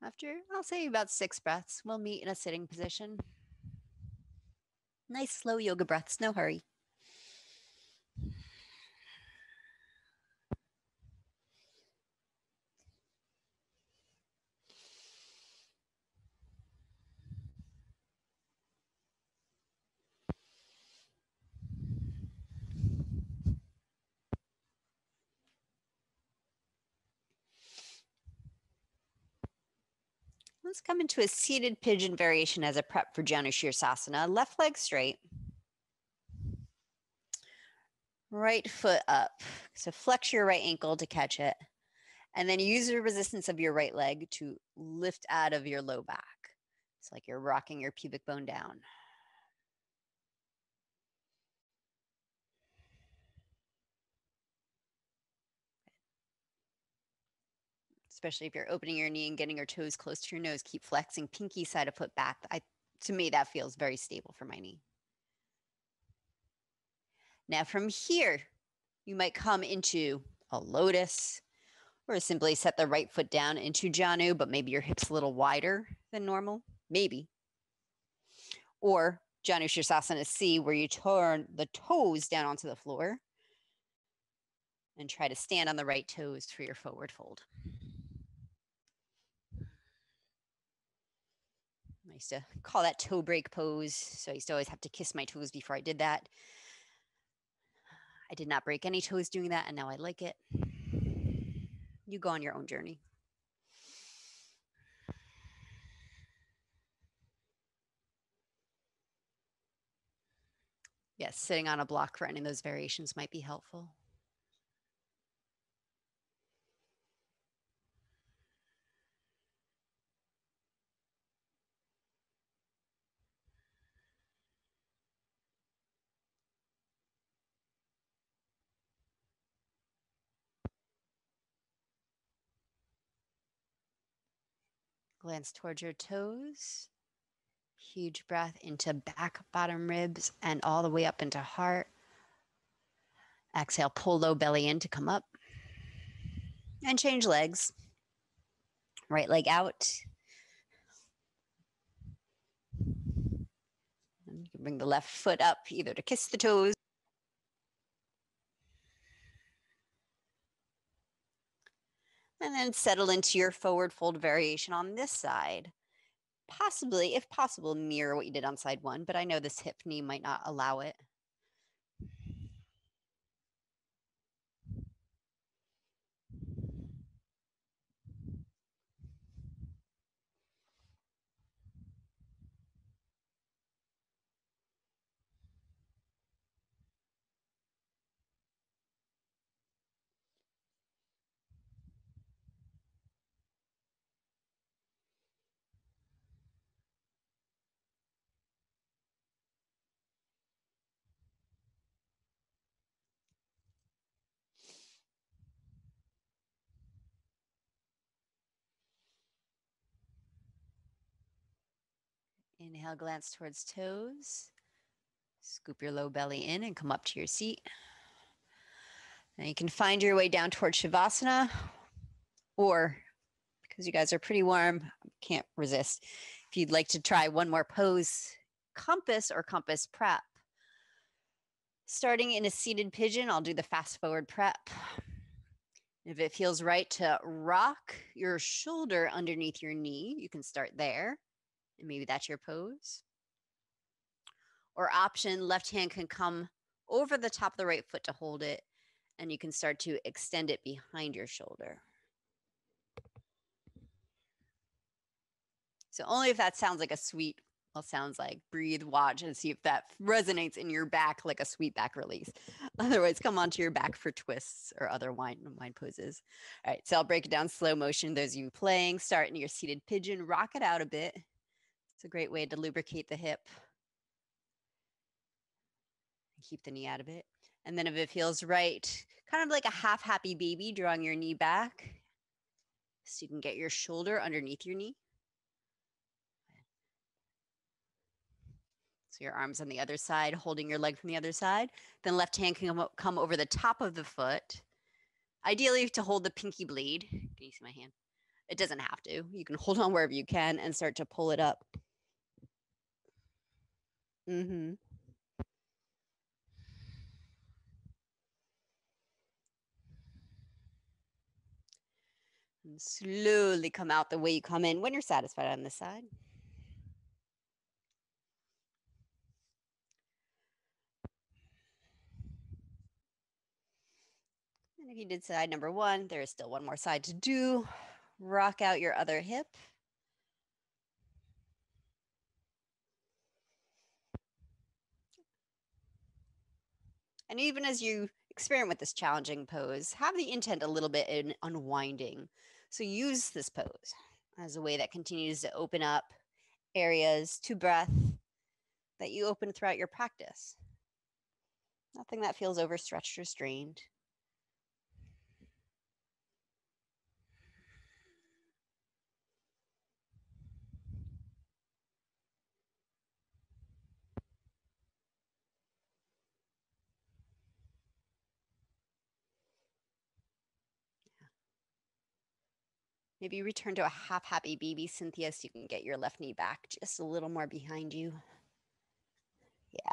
After, I'll say about 6 breaths, we'll meet in a sitting position. Nice slow yoga breaths, no hurry. Let's come into a seated pigeon variation as a prep for Janu Shirsasana. Left leg straight. Right foot up. So flex your right ankle to catch it. And then use the resistance of your right leg to lift out of your low back. It's like you're rocking your pubic bone down. Especially if you're opening your knee and getting your toes close to your nose, keep flexing pinky side of foot back. To me, that feels very stable for my knee. Now from here, you might come into a lotus or simply set the right foot down into Janu, but maybe your hip's a little wider than normal, maybe. Or Janu Shirsasana C, where you turn the toes down onto the floor and try to stand on the right toes for your forward fold. I used to call that toe break pose. So I used to always have to kiss my toes before I did that. I did not break any toes doing that, and now I like it. You go on your own journey. Yes, sitting on a block for any of those variations might be helpful. Glance towards your toes. Huge breath into back, bottom ribs, and all the way up into heart. Exhale, pull low belly in to come up. And change legs. Right leg out. And you can bring the left foot up either to kiss the toes. And then settle into your forward fold variation on this side. Possibly, if possible, mirror what you did on side one, but I know this hip knee might not allow it. Inhale, glance towards toes. Scoop your low belly in and come up to your seat. Now you can find your way down towards Shavasana, or because you guys are pretty warm, can't resist. If you'd like to try one more pose, compass or compass prep. Starting in a seated pigeon, I'll do the fast forward prep. If it feels right to rock your shoulder underneath your knee, you can start there. And maybe that's your pose. Or option, left hand can come over the top of the right foot to hold it, and you can start to extend it behind your shoulder. So only if that sounds like a sweet, well, sounds like breathe, watch, and see if that resonates in your back like a sweet back release. Otherwise, come onto your back for twists or other wine poses. All right, so I'll break it down slow motion. Those of you playing, start in your seated pigeon, rock it out a bit. It's a great way to lubricate the hip. Keep the knee out of it. And then if it feels right, kind of like a half happy baby, drawing your knee back so you can get your shoulder underneath your knee. So your arms on the other side, holding your leg from the other side. Then left hand can come over the top of the foot. Ideally to hold the pinky blade. Can you see my hand? It doesn't have to. You can hold on wherever you can and start to pull it up. And slowly come out the way you come in when you're satisfied on this side. And if you did side number one, there is still one more side to do. Rock out your other hip. And even as you experiment with this challenging pose, have the intent a little bit in unwinding. So use this pose as a way that continues to open up areas to breath that you open throughout your practice. Nothing that feels overstretched or strained. Maybe return to a half happy baby, Cynthia, so you can get your left knee back just a little more behind you. Yeah.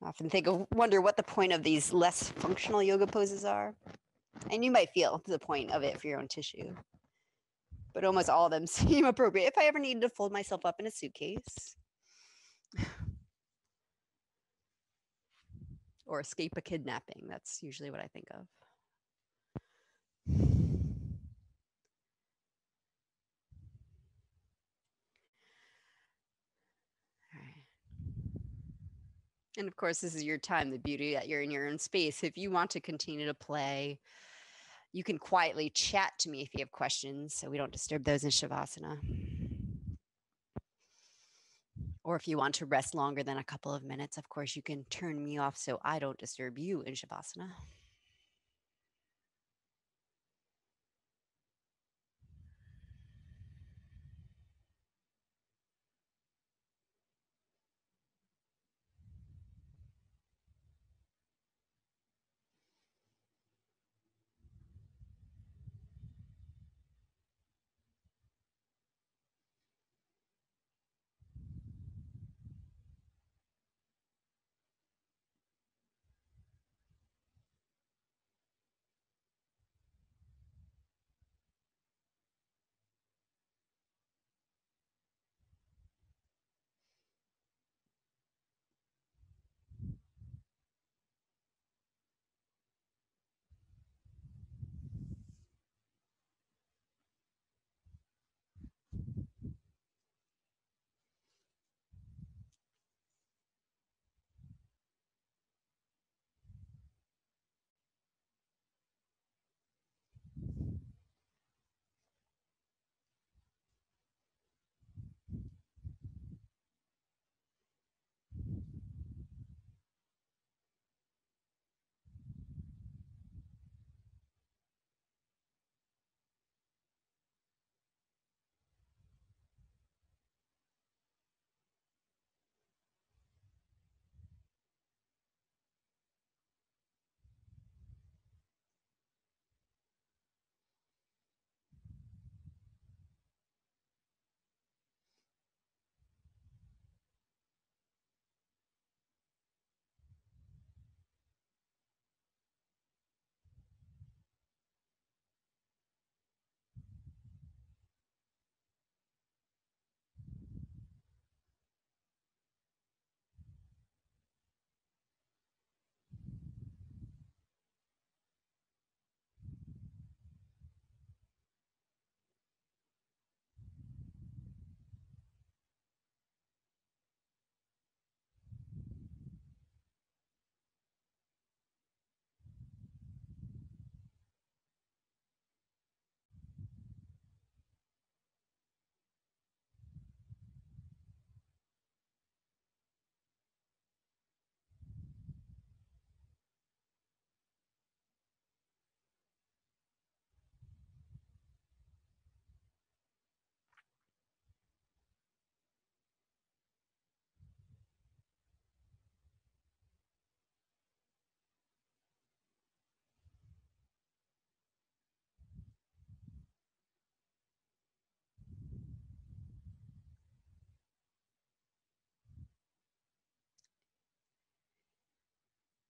I often wonder what the point of these less functional yoga poses are. And you might feel the point of it for your own tissue. But almost all of them seem appropriate. If I ever needed to fold myself up in a suitcase or escape a kidnapping, that's usually what I think of. And of course, this is your time, the beauty that you're in your own space. If you want to continue to play, you can quietly chat to me if you have questions so we don't disturb those in Shavasana. Or if you want to rest longer than a couple of minutes, of course, you can turn me off so I don't disturb you in Shavasana.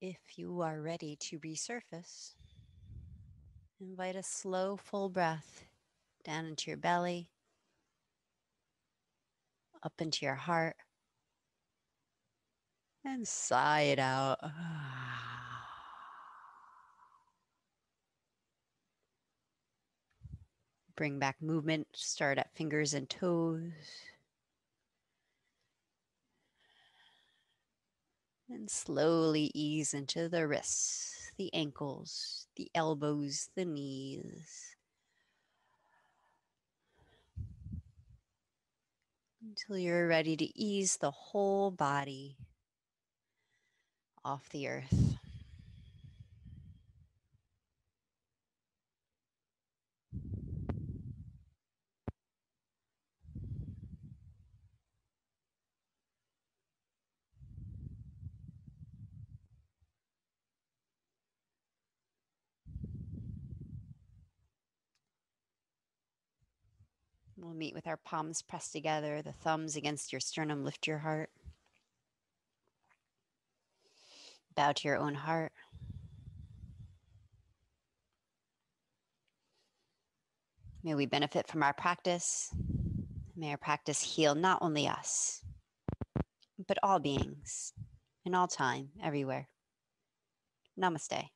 If you are ready to resurface, invite a slow, full breath down into your belly, up into your heart, and sigh it out. Bring back movement. Start at fingers and toes. And slowly ease into the wrists, the ankles, the elbows, the knees, until you're ready to ease the whole body off the earth. We'll meet with our palms pressed together, the thumbs against your sternum. Lift your heart. Bow to your own heart. May we benefit from our practice. May our practice heal not only us, but all beings, in all time, everywhere. Namaste.